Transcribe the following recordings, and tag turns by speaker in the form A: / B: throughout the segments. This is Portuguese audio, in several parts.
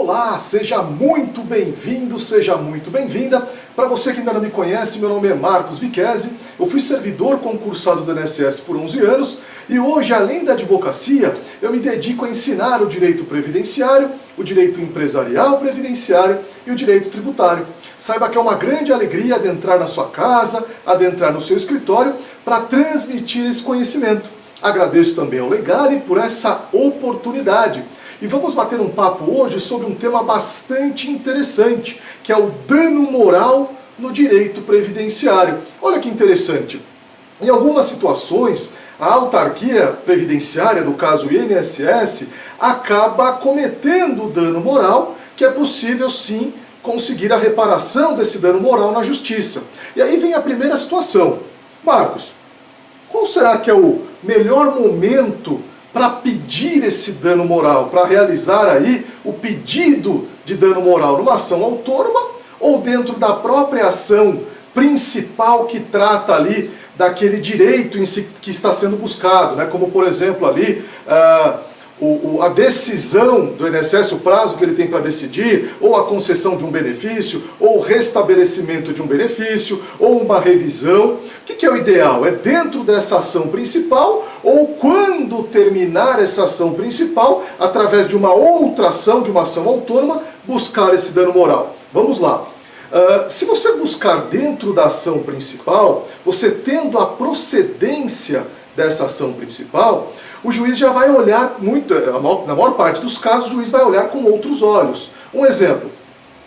A: Olá, seja muito bem-vindo, seja muito bem-vinda. Para você que ainda não me conhece, meu nome é Marcos Viquesi, eu fui servidor concursado do INSS por 11 anos e hoje, além da advocacia, eu me dedico a ensinar o direito previdenciário, o direito empresarial previdenciário e o direito tributário. Saiba que é uma grande alegria adentrar na sua casa, adentrar no seu escritório para transmitir esse conhecimento. Agradeço também ao Legale por essa oportunidade. E vamos bater um papo hoje sobre um tema bastante interessante, que é o dano moral no direito previdenciário. Olha que interessante. Em algumas situações, a autarquia previdenciária, no caso o INSS, acaba cometendo dano moral, que é possível sim conseguir a reparação desse dano moral na justiça. E aí vem a primeira situação. Marcos, qual será que é o melhor momento para pedir esse dano moral, para realizar aí o pedido de dano moral numa ação autônoma ou dentro da própria ação principal que trata ali daquele direito em si que está sendo buscado, né? Como por exemplo ali a decisão do INSS, o prazo que ele tem para decidir, ou a concessão de um benefício, ou o restabelecimento de um benefício, ou uma revisão. O que é o ideal? É dentro dessa ação principal, ou quando terminar essa ação principal, através de uma outra ação, de uma ação autônoma, buscar esse dano moral. Vamos lá. Se você buscar dentro da ação principal, você tendo a procedência dessa ação principal, o juiz já vai olhar muito, na maior parte dos casos, o juiz vai olhar com outros olhos. Um exemplo,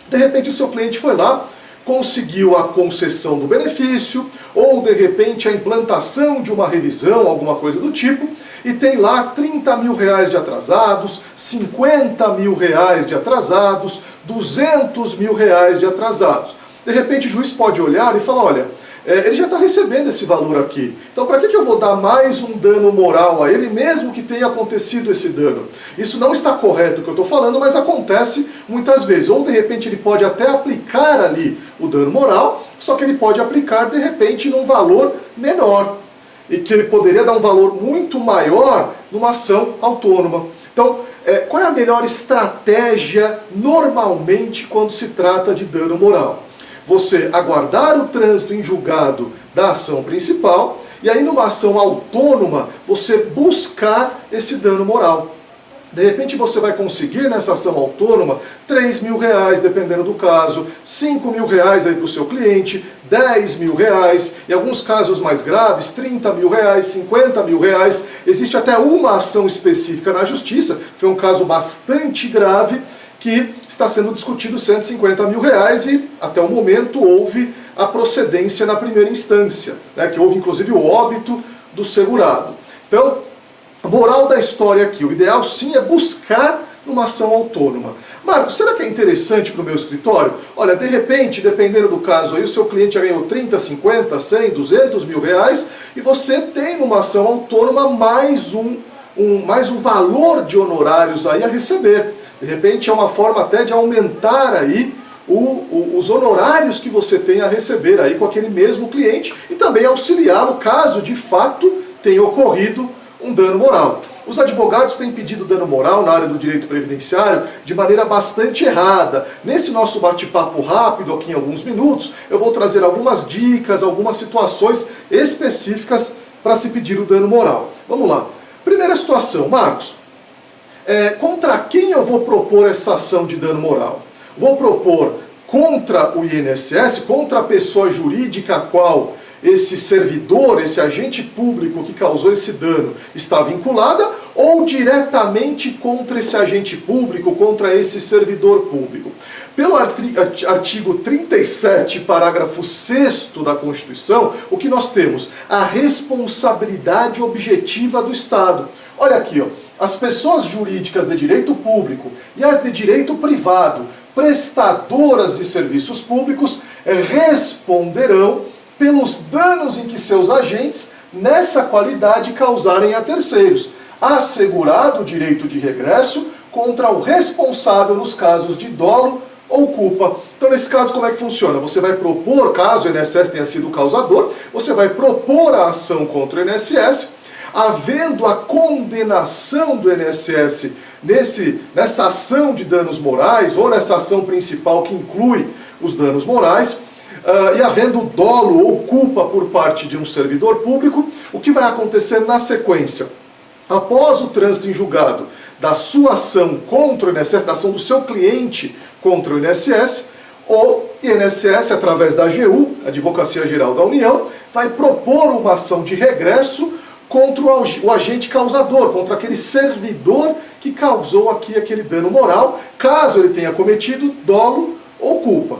A: de repente o seu cliente foi lá, conseguiu a concessão do benefício, ou de repente a implantação de uma revisão, alguma coisa do tipo, e tem lá 30 mil reais de atrasados, 50 mil reais de atrasados, 200 mil reais de atrasados. De repente o juiz pode olhar e falar, olha, ele já está recebendo esse valor aqui. Então, para que eu vou dar mais um dano moral a ele, mesmo que tenha acontecido esse dano? Isso não está correto o que eu estou falando, mas acontece muitas vezes. Ou, de repente, ele pode até aplicar ali o dano moral, só que ele pode aplicar, de repente, num valor menor. E que ele poderia dar um valor muito maior numa ação autônoma. Então, qual é a melhor estratégia, normalmente, quando se trata de dano moral? Você aguardar o trânsito em julgado da ação principal e aí numa ação autônoma você buscar esse dano moral. De repente você vai conseguir nessa ação autônoma 3 mil reais, dependendo do caso, 5 mil reais aí para o seu cliente, 10 mil reais, em alguns casos mais graves, 30 mil reais, 50 mil reais. Existe até uma ação específica na justiça, foi um caso bastante grave, que está sendo discutido 150 mil reais e até o momento houve a procedência na primeira instância, né, que houve inclusive o óbito do segurado. Então, moral da história aqui, o ideal sim é buscar numa ação autônoma. Marcos, será que é interessante para o meu escritório? Olha, de repente, dependendo do caso aí, o seu cliente já ganhou 30, 50, 100, 200 mil reais e você tem numa ação autônoma mais um valor de honorários aí a receber. De repente é uma forma até de aumentar aí os honorários que você tem a receber aí com aquele mesmo cliente e também auxiliá-lo caso de fato tenha ocorrido um dano moral. Os advogados têm pedido dano moral na área do direito previdenciário de maneira bastante errada. Nesse nosso bate-papo rápido aqui em alguns minutos, eu vou trazer algumas dicas, algumas situações específicas para se pedir o dano moral. Vamos lá. Primeira situação, Marcos. Contra quem eu vou propor essa ação de dano moral? Vou propor contra o INSS, contra a pessoa jurídica a qual esse servidor, esse agente público que causou esse dano está vinculada, ou diretamente contra esse agente público, contra esse servidor público? Pelo artigo 37, parágrafo 6º da Constituição, o que nós temos? A responsabilidade objetiva do Estado. Olha aqui, ó, as pessoas jurídicas de direito público e as de direito privado, prestadoras de serviços públicos, responderão pelos danos em que seus agentes, nessa qualidade, causarem a terceiros, assegurado o direito de regresso contra o responsável nos casos de dolo ou culpa. Então, nesse caso, como é que funciona? Você vai propor, caso o INSS tenha sido o causador, você vai propor a ação contra o INSS. havendo a condenação do INSS nessa ação de danos morais, ou nessa ação principal que inclui os danos morais, e havendo dolo ou culpa por parte de um servidor público, o que vai acontecer na sequência? Após o trânsito em julgado da sua ação contra o INSS, da ação do seu cliente contra o INSS, o INSS, através da AGU, Advocacia Geral da União, vai propor uma ação de regresso contra o agente causador, contra aquele servidor que causou aqui aquele dano moral, caso ele tenha cometido dolo ou culpa.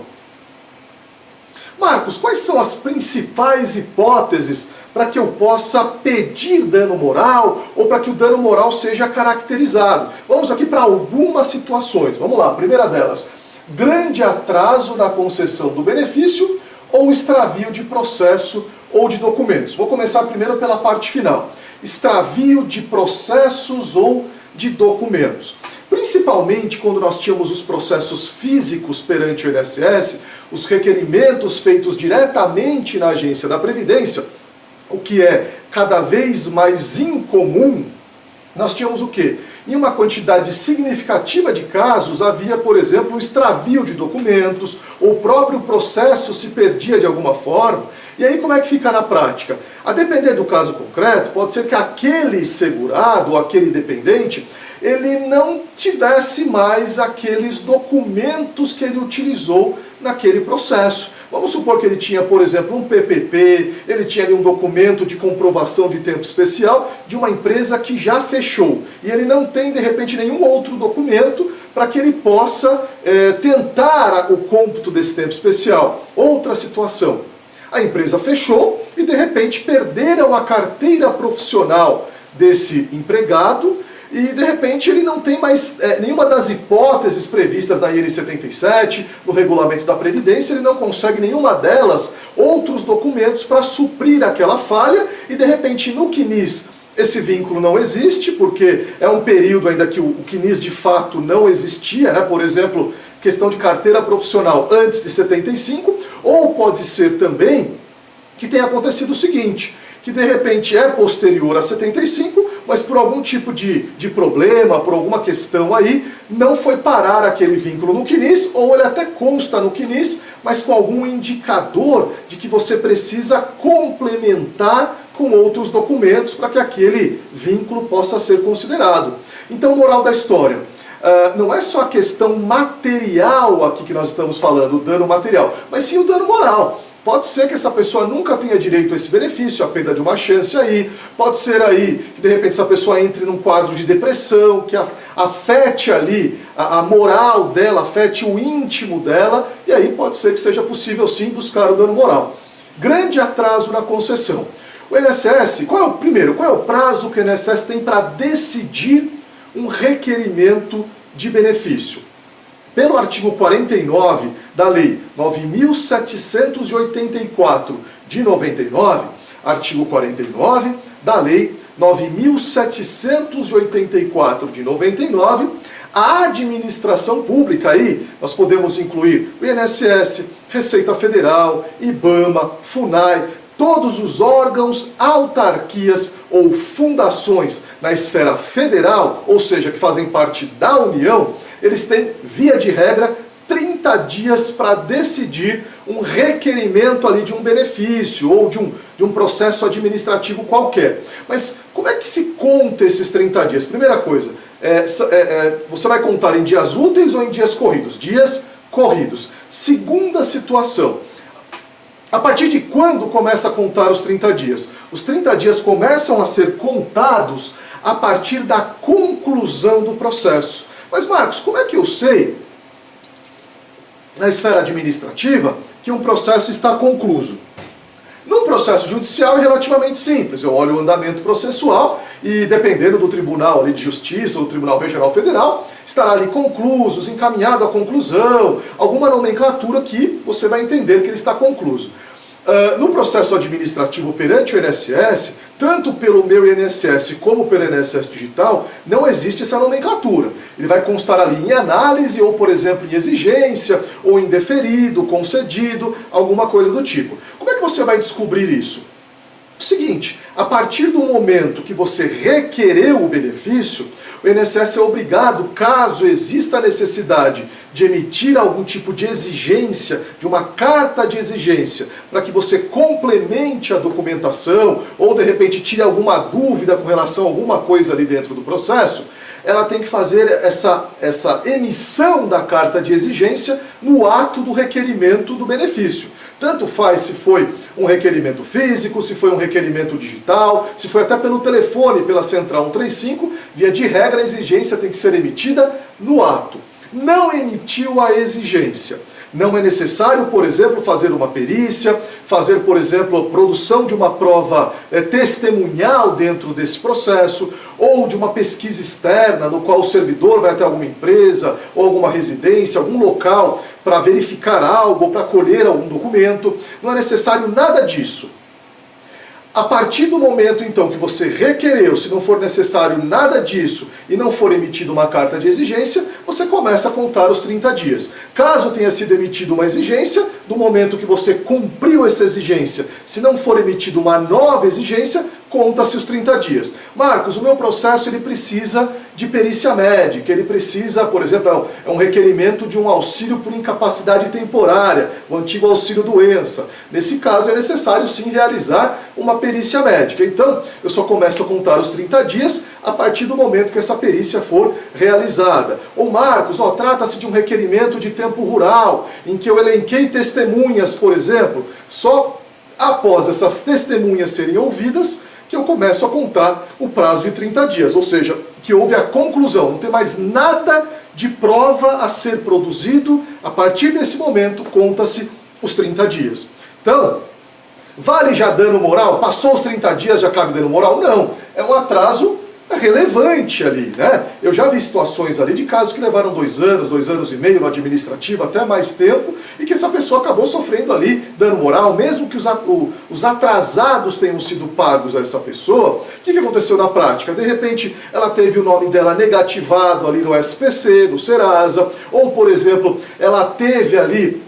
A: Marcos, quais são as principais hipóteses para que eu possa pedir dano moral ou para que o dano moral seja caracterizado? Vamos aqui para algumas situações. Vamos lá, a primeira delas. Grande atraso na concessão do benefício ou extravio de processo ou de documentos. Vou começar primeiro pela parte final. Extravio de processos ou de documentos. Principalmente quando nós tínhamos os processos físicos perante o INSS, os requerimentos feitos diretamente na agência da Previdência, o que é cada vez mais incomum, nós tínhamos o quê? Em uma quantidade significativa de casos, havia, por exemplo, um extravio de documentos, ou o próprio processo se perdia de alguma forma. E aí como é que fica na prática? A depender do caso concreto, pode ser que aquele segurado, ou aquele dependente, ele não tivesse mais aqueles documentos que ele utilizou naquele processo. Vamos supor que ele tinha, por exemplo, um PPP, ele tinha ali um documento de comprovação de tempo especial de uma empresa que já fechou. E ele não tem, de repente, nenhum outro documento para que ele possa tentar o cômputo desse tempo especial. Outra situação. A empresa fechou e, de repente, perderam a carteira profissional desse empregado e, de repente, ele não tem mais nenhuma das hipóteses previstas na IN 77, no regulamento da Previdência, ele não consegue nenhuma delas, outros documentos para suprir aquela falha e, de repente, no CNIS, esse vínculo não existe, porque é um período ainda que o CNIS de fato não existia, né? Por exemplo, questão de carteira profissional antes de 75, ou pode ser também que tenha acontecido o seguinte, que de repente é posterior a 75, mas por algum tipo de problema, por alguma questão aí, não foi parar aquele vínculo no CNIS, ou ele até consta no CNIS, mas com algum indicador de que você precisa complementar com outros documentos para que aquele vínculo possa ser considerado. Então, moral da história, não é só a questão material aqui que nós estamos falando, o dano material, mas sim o dano moral. Pode ser que essa pessoa nunca tenha direito a esse benefício, a perda de uma chance aí. Pode ser aí que de repente essa pessoa entre num quadro de depressão, que afete ali a moral dela, afete o íntimo dela, e aí pode ser que seja possível sim buscar o dano moral. Grande atraso na concessão. O INSS, qual é o prazo que o INSS tem para decidir um requerimento de benefício? Pelo artigo 49 da Lei 9.784 de 99, artigo 49 da Lei 9.784 de 99, a administração pública, aí nós podemos incluir o INSS, Receita Federal, IBAMA, FUNAI, todos os órgãos, autarquias ou fundações na esfera federal, ou seja, que fazem parte da União, eles têm, via de regra, 30 dias para decidir um requerimento ali de um benefício ou de um processo administrativo qualquer. Mas como é que se conta esses 30 dias? Primeira coisa, você vai contar em dias úteis ou em dias corridos? Dias corridos. Segunda situação, a partir de quando começa a contar os 30 dias? Os 30 dias começam a ser contados a partir da conclusão do processo. Mas Marcos, como é que eu sei, na esfera administrativa, que um processo está concluso? No processo judicial é relativamente simples. Eu olho o andamento processual e, dependendo do Tribunal ali de Justiça ou do Tribunal Regional Federal, estará ali conclusos, encaminhado à conclusão, alguma nomenclatura que você vai entender que ele está concluso. No processo administrativo perante o INSS, tanto pelo meu INSS como pelo INSS Digital, não existe essa nomenclatura. Ele vai constar ali em análise, ou por exemplo em exigência, ou em deferido, concedido, alguma coisa do tipo. Como é que você vai descobrir isso? o seguinte, a partir do momento que você requereu o benefício, o INSS é obrigado, caso exista a necessidade de emitir algum tipo de exigência, de uma carta de exigência, para que você complemente a documentação, ou de repente tire alguma dúvida com relação a alguma coisa ali dentro do processo, ela tem que fazer essa emissão da carta de exigência no ato do requerimento do benefício. Tanto faz se foi um requerimento físico, se foi um requerimento digital, se foi até pelo telefone, pela Central 135, via de regra a exigência tem que ser emitida no ato. Não emitiu a exigência. Não é necessário, por exemplo, fazer uma perícia, fazer, por exemplo, a produção de uma prova testemunhal dentro desse processo, ou de uma pesquisa externa, no qual o servidor vai até alguma empresa, ou alguma residência, algum local, para verificar algo, ou para colher algum documento. Não é necessário nada disso. A partir do momento, então, que você requereu, se não for necessário nada disso e não for emitida uma carta de exigência, você começa a contar os 30 dias. Caso tenha sido emitida uma exigência, do momento que você cumpriu essa exigência, se não for emitida uma nova exigência, conta-se os 30 dias. Marcos, o meu processo ele precisa de perícia médica, ele precisa, por exemplo, é um requerimento de um auxílio por incapacidade temporária, o antigo auxílio-doença. Nesse caso é necessário sim realizar uma perícia médica. Então, eu só começo a contar os 30 dias a partir do momento que essa perícia for realizada. Ou Marcos, trata-se de um requerimento de tempo rural, em que eu elenquei testemunhas, por exemplo, só após essas testemunhas serem ouvidas, que eu começo a contar o prazo de 30 dias, ou seja, que houve a conclusão, não tem mais nada de prova a ser produzido, a partir desse momento conta-se os 30 dias. Então, vale já dano moral? Passou os 30 dias, já cabe dano moral? Não, é um atraso relevante ali, né? Eu já vi situações ali de casos que levaram 2 anos e meio no administrativo, até mais tempo, e que essa pessoa acabou sofrendo ali dano moral, mesmo que os atrasados tenham sido pagos a essa pessoa. O que aconteceu na prática? De repente, ela teve o nome dela negativado ali no SPC, no Serasa, ou, por exemplo, ela teve ali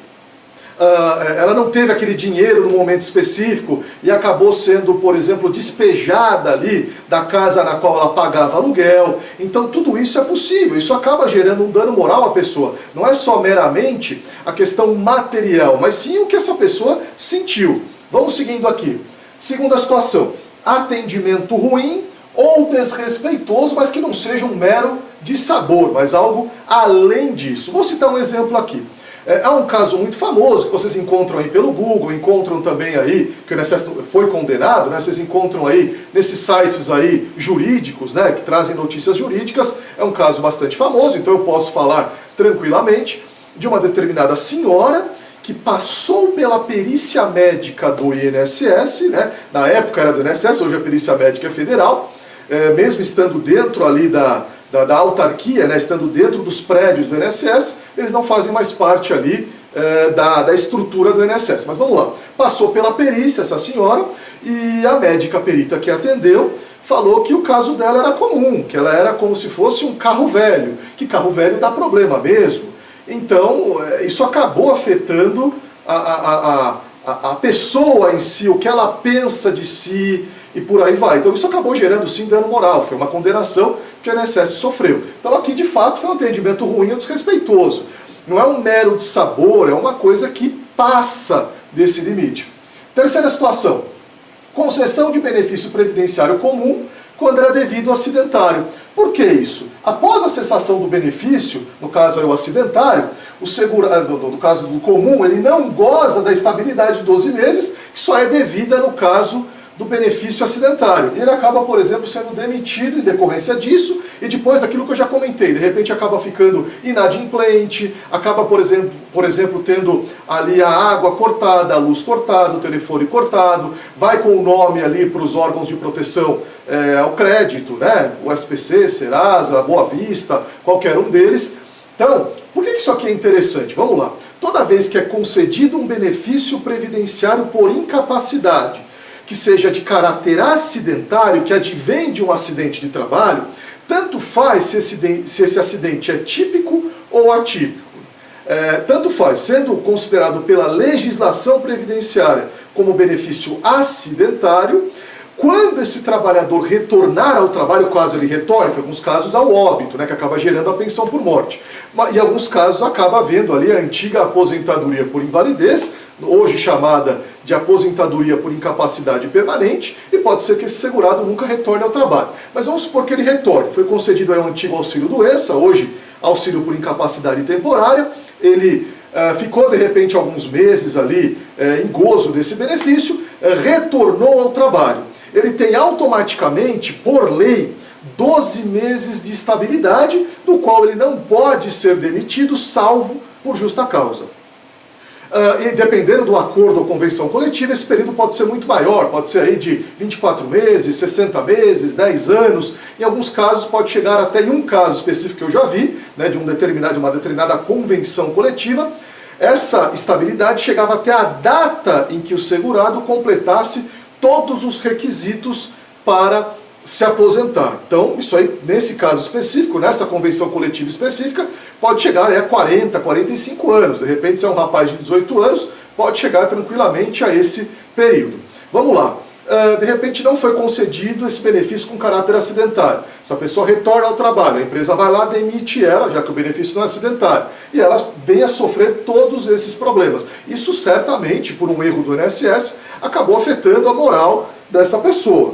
A: ela não teve aquele dinheiro no momento específico e acabou sendo, por exemplo, despejada ali da casa na qual ela pagava aluguel. Então tudo isso é possível, isso acaba gerando um dano moral à pessoa. Não é só meramente a questão material, mas sim o que essa pessoa sentiu. Vamos seguindo aqui. Segunda situação, atendimento ruim ou desrespeitoso, mas que não seja um mero dissabor, mas algo além disso. Vou citar um exemplo aqui. Há um caso muito famoso que vocês encontram aí pelo Google, encontram também aí, que o INSS foi condenado, né? Vocês encontram aí nesses sites aí jurídicos, né, que trazem notícias jurídicas. É um caso bastante famoso, então eu posso falar tranquilamente de uma determinada senhora que passou pela perícia médica do INSS, né? Na época era do INSS, hoje a perícia médica é federal, mesmo estando dentro ali da autarquia, né, estando dentro dos prédios do INSS, eles não fazem mais parte ali da estrutura do INSS. Mas vamos lá, passou pela perícia essa senhora e a médica perita que atendeu falou que o caso dela era comum, que ela era como se fosse um carro velho, que carro velho dá problema mesmo. Então isso acabou afetando a pessoa em si, o que ela pensa de si, e por aí vai. Então isso acabou gerando sim dano moral, foi uma condenação que o INSS sofreu. Então aqui de fato foi um atendimento ruim ou desrespeitoso. Não é um mero dissabor, é uma coisa que passa desse limite. Terceira situação, concessão de benefício previdenciário comum quando era devido ao acidentário. Por que isso? Após a cessação do benefício, no caso é o acidentário, no caso do comum, ele não goza da estabilidade de 12 meses, que só é devida no caso do benefício acidentário. E ele acaba, por exemplo, sendo demitido em decorrência disso, e depois aquilo que eu já comentei, de repente acaba ficando inadimplente, acaba, por exemplo, tendo ali a água cortada, a luz cortada, o telefone cortado, vai com o nome ali para os órgãos de proteção ao crédito, né? O SPC, Serasa, Boa Vista, qualquer um deles. Então, por que isso aqui é interessante? Vamos lá. Toda vez que é concedido um benefício previdenciário por incapacidade, que seja de caráter acidentário, que advém de um acidente de trabalho, tanto faz se esse acidente é típico ou atípico. Tanto faz, sendo considerado pela legislação previdenciária como benefício acidentário, Quando esse trabalhador retornar ao trabalho, caso ele retorne, em alguns casos ao óbito, né, que acaba gerando a pensão por morte. Em alguns casos acaba havendo ali a antiga aposentadoria por invalidez, hoje chamada de aposentadoria por incapacidade permanente, e pode ser que esse segurado nunca retorne ao trabalho. Mas vamos supor que ele retorne. Foi concedido aí um antigo auxílio-doença, hoje auxílio por incapacidade temporária, ele ficou de repente alguns meses ali em gozo desse benefício, retornou ao trabalho. Ele tem automaticamente, por lei, 12 meses de estabilidade, do qual ele não pode ser demitido, salvo por justa causa. E dependendo do acordo ou convenção coletiva, esse período pode ser muito maior, pode ser aí de 24 meses, 60 meses, 10 anos, em alguns casos pode chegar até, em um caso específico que eu já vi, né, de uma determinada convenção coletiva, essa estabilidade chegava até a data em que o segurado completasse todos os requisitos para se aposentar. Então, isso aí, nesse caso específico, nessa convenção coletiva específica, pode chegar a 40, 45 anos. De repente, se é um rapaz de 18 anos, pode chegar tranquilamente a esse período. Vamos lá. De repente não foi concedido esse benefício com caráter acidentário. Essa pessoa retorna ao trabalho, a empresa vai lá, demite ela, já que o benefício não é acidentário, e ela vem a sofrer todos esses problemas. Isso certamente, por um erro do INSS, acabou afetando a moral dessa pessoa.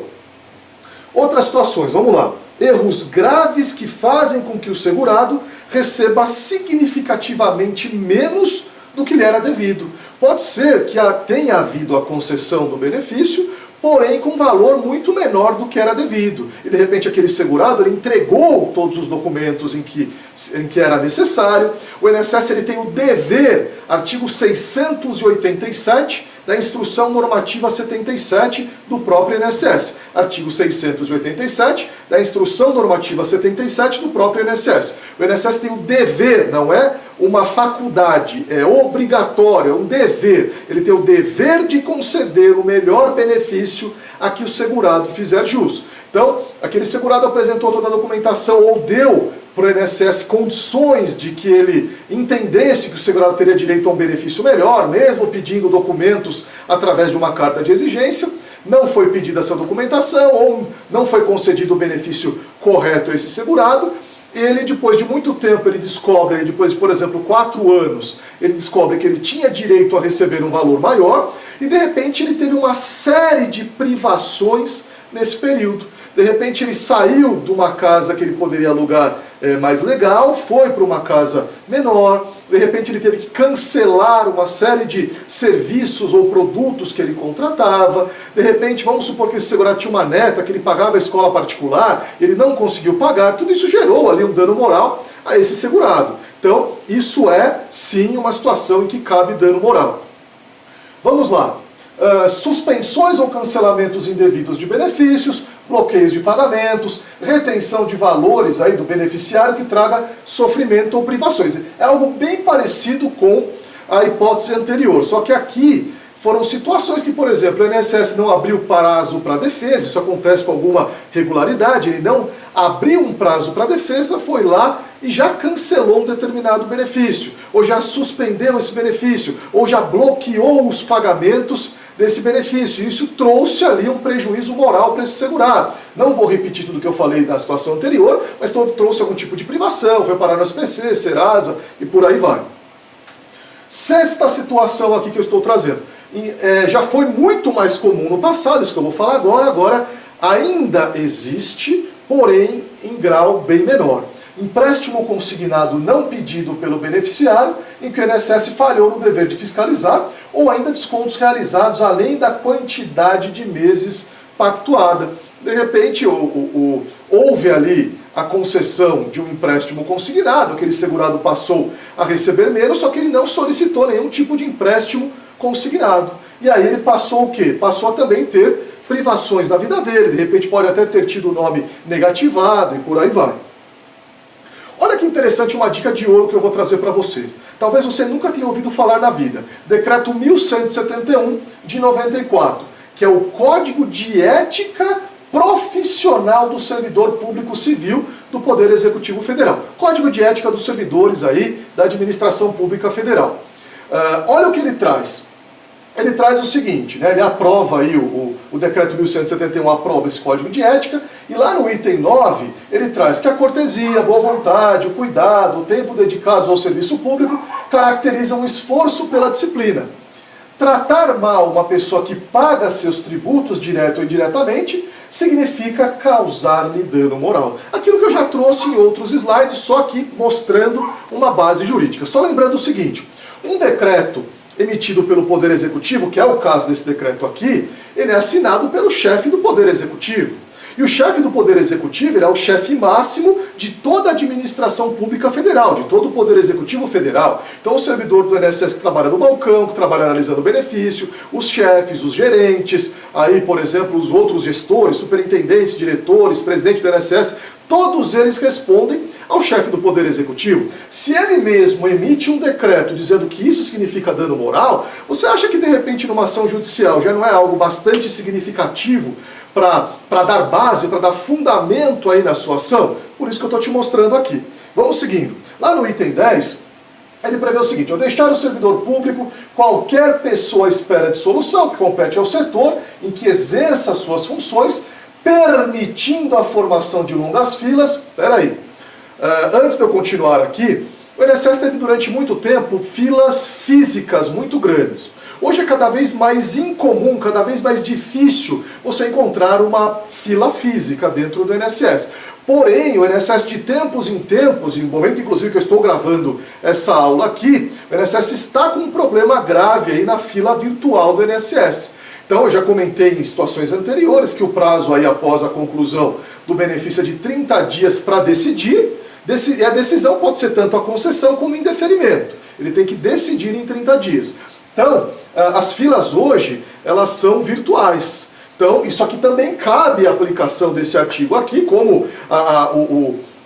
A: Outras situações, vamos lá. Erros graves que fazem com que o segurado receba significativamente menos do que lhe era devido. Pode ser que tenha havido a concessão do benefício, porém com valor muito menor do que era devido. E de repente aquele segurado ele entregou todos os documentos em que era necessário. O INSS ele tem o dever, artigo 687, da Instrução Normativa 77 do próprio INSS. Artigo 687 da Instrução Normativa 77 do próprio INSS. O INSS tem o dever, não é uma faculdade, é obrigatório, é um dever. Ele tem o dever de conceder o melhor benefício a que o segurado fizer jus. Então, aquele segurado apresentou toda a documentação ou deu para o INSS condições de que ele entendesse que o segurado teria direito a um benefício melhor, mesmo pedindo documentos através de uma carta de exigência, não foi pedida essa documentação ou não foi concedido o benefício correto a esse segurado, ele depois de muito tempo, ele descobre, depois de, por exemplo, 4 anos, ele descobre que ele tinha direito a receber um valor maior e de repente ele teve uma série de privações nesse período. De repente ele saiu de uma casa que ele poderia alugar mais legal, foi para uma casa menor, de repente ele teve que cancelar uma série de serviços ou produtos que ele contratava, de repente vamos supor que esse segurado tinha uma neta que ele pagava a escola particular, ele não conseguiu pagar, tudo isso gerou ali um dano moral a esse segurado. Então isso é sim uma situação em que cabe dano moral. Vamos lá. Suspensões ou cancelamentos indevidos de benefícios, bloqueios de pagamentos, retenção de valores aí do beneficiário que traga sofrimento ou privações. É algo bem parecido com a hipótese anterior, só que aqui foram situações que, por exemplo, o INSS não abriu prazo para defesa, isso acontece com alguma regularidade, ele não abriu um prazo para defesa, foi lá e já cancelou um determinado benefício, ou já suspendeu esse benefício, ou já bloqueou os pagamentos desse benefício. Isso trouxe ali um prejuízo moral para esse segurado. Não vou repetir tudo que eu falei na situação anterior, mas trouxe algum tipo de privação, foi parar no SPC, Serasa e por aí vai. Sexta situação aqui que eu estou trazendo. Já foi muito mais comum no passado, isso que eu vou falar agora ainda existe, porém em grau bem menor. Empréstimo consignado não pedido pelo beneficiário, em que o INSS falhou no dever de fiscalizar, ou ainda descontos realizados além da quantidade de meses pactuada. De repente, houve ali a concessão de um empréstimo consignado, aquele segurado passou a receber menos, só que ele não solicitou nenhum tipo de empréstimo consignado. E aí ele passou o quê? Passou a também ter privações da vida dele, de repente pode até ter tido o nome negativado e por aí vai. Olha que interessante uma dica de ouro que eu vou trazer para você. Talvez você nunca tenha ouvido falar na vida. Decreto 1171 de 94, que é o Código de Ética Profissional do Servidor Público Civil do Poder Executivo Federal. Código de Ética dos Servidores aí da Administração Pública Federal. Olha o que ele traz. ele traz o seguinte, né, ele aprova aí, o decreto 1171 aprova esse código de ética, e lá no item 9, ele traz que a cortesia, a boa vontade, o cuidado, o tempo dedicados ao serviço público caracterizam um esforço pela disciplina. Tratar mal uma pessoa que paga seus tributos direto ou indiretamente significa causar-lhe dano moral. Aquilo que eu já trouxe em outros slides, só aqui mostrando uma base jurídica. Só lembrando o seguinte, um decreto emitido pelo Poder Executivo, que é o caso desse decreto aqui, ele é assinado pelo chefe do Poder Executivo. E o chefe do Poder Executivo ele é o chefe máximo de toda a administração pública federal, de todo o Poder Executivo federal. Então o servidor do INSS que trabalha no balcão, que trabalha analisando o benefício, os chefes, os gerentes, aí, por exemplo, os outros gestores, superintendentes, diretores, presidente do INSS, todos eles respondem ao chefe do Poder Executivo. Se ele mesmo emite um decreto dizendo que isso significa dano moral, você acha que de repente numa ação judicial já não é algo bastante significativo para dar base, para dar fundamento aí na sua ação? Por isso que eu estou te mostrando aqui. Vamos seguindo. Lá no item 10, ele prevê o seguinte: ao deixar o servidor público, qualquer pessoa à espera de solução que compete ao setor em que exerça suas funções, permitindo a formação de longas filas. Antes de eu continuar aqui, o INSS teve durante muito tempo filas físicas muito grandes. Hoje é cada vez mais incomum, cada vez mais difícil você encontrar uma fila física dentro do INSS. Porém, o INSS de tempos em tempos, e no momento inclusive que eu estou gravando essa aula aqui, o INSS está com um problema grave aí na fila virtual do INSS. Então, eu já comentei em situações anteriores que o prazo aí após a conclusão do benefício é de 30 dias para decidir, e a decisão pode ser tanto a concessão como o indeferimento. Ele tem que decidir em 30 dias. Então, as filas hoje, elas são virtuais. Então, isso aqui também cabe a aplicação desse artigo aqui, como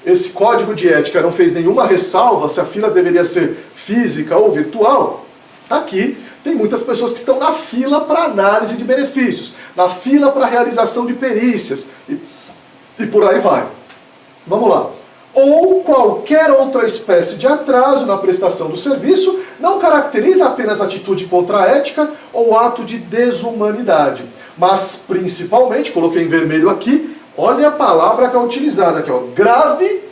A: esse código de ética não fez nenhuma ressalva se a fila deveria ser física ou virtual. Aqui tem muitas pessoas que estão na fila para análise de benefícios, na fila para realização de perícias, e por aí vai. Vamos lá. Ou qualquer outra espécie de atraso na prestação do serviço não caracteriza apenas atitude contra a ética ou ato de desumanidade, mas principalmente, coloquei em vermelho aqui, olha a palavra que é utilizada aqui, ó, grave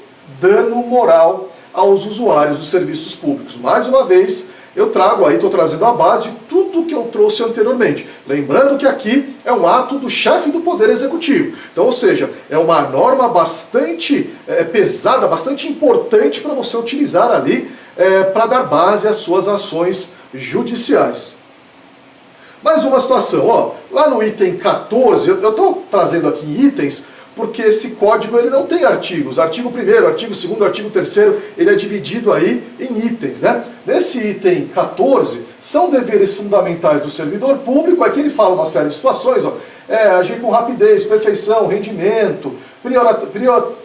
A: dano moral aos usuários dos serviços públicos. Mais uma vez, eu trago aí, estou trazendo a base de tudo que eu trouxe anteriormente. Lembrando que aqui é um ato do chefe do Poder Executivo. Então, ou seja, é uma norma bastante pesada, bastante importante para você utilizar ali para dar base às suas ações judiciais. Mais uma situação, ó, lá no item 14, eu estou trazendo aqui itens porque esse código ele não tem artigos. Artigo 1º, artigo 2º, artigo 3º, ele é dividido aí em itens, né? Nesse item 14, são deveres fundamentais do servidor público, aqui ele fala uma série de situações, ó, agir com rapidez, perfeição, rendimento,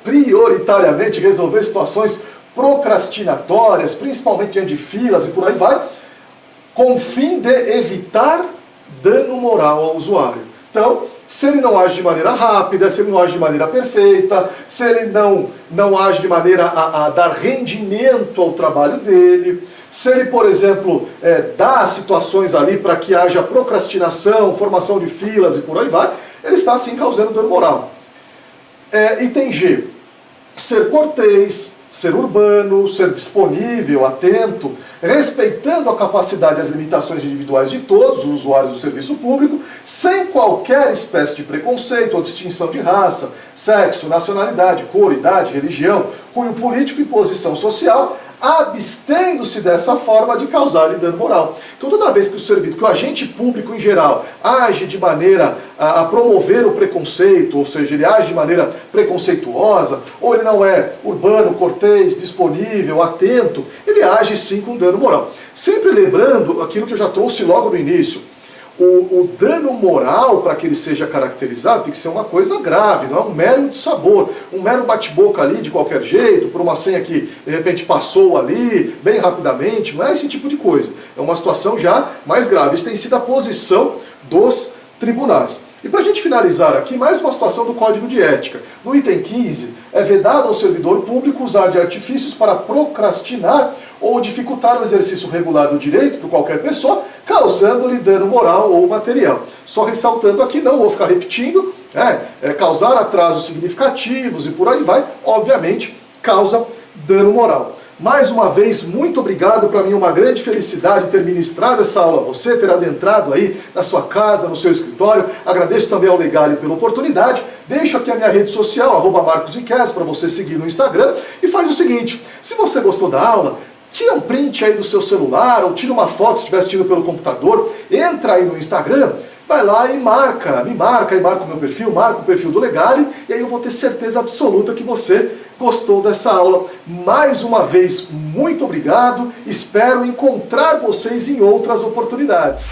A: prioritariamente resolver situações procrastinatórias, principalmente diante de filas e por aí vai, com fim de evitar dano moral ao usuário. Então, se ele não age de maneira rápida, se ele não age de maneira perfeita, se ele não age de maneira a dar rendimento ao trabalho dele, se ele, por exemplo, dá situações ali para que haja procrastinação, formação de filas e por aí vai, ele está assim causando dano moral. Item G, ser cortês, ser urbano, ser disponível, atento, respeitando a capacidade e as limitações individuais de todos os usuários do serviço público, sem qualquer espécie de preconceito ou distinção de raça, sexo, nacionalidade, cor, idade, religião, cunho político e posição social, abstendo-se dessa forma de causar-lhe dano moral. Então toda vez que que o agente público em geral age de maneira a promover o preconceito, ou seja, ele age de maneira preconceituosa, ou ele não é urbano, cortês, disponível, atento, ele age sim com dano moral. Sempre lembrando aquilo que eu já trouxe logo no início, o dano moral, para que ele seja caracterizado, tem que ser uma coisa grave, não é um mero dissabor, um mero bate-boca ali de qualquer jeito, por uma senha que de repente passou ali, bem rapidamente, não é esse tipo de coisa. É uma situação já mais grave. Isso tem sido a posição dos tribunais. E para a gente finalizar aqui, mais uma situação do Código de Ética. No item 15, é vedado ao servidor público usar de artifícios para procrastinar ou dificultar o exercício regular do direito por qualquer pessoa, causando-lhe dano moral ou material. Só ressaltando aqui, não vou ficar repetindo, causar atrasos significativos e por aí vai, obviamente, causa dano moral. Mais uma vez, muito obrigado, para mim é uma grande felicidade ter ministrado essa aula a você, ter adentrado aí na sua casa, no seu escritório. Agradeço também ao Legale pela oportunidade. Deixo aqui a minha rede social, @MarcosViquez, para você seguir no Instagram. E faz o seguinte, se você gostou da aula, tira um print aí do seu celular, ou tira uma foto se estiver assistindo pelo computador, entra aí no Instagram, vai lá e me marca o meu perfil, marca o perfil do Legale, e aí eu vou ter certeza absoluta que você gostou dessa aula. Mais uma vez, muito obrigado, espero encontrar vocês em outras oportunidades.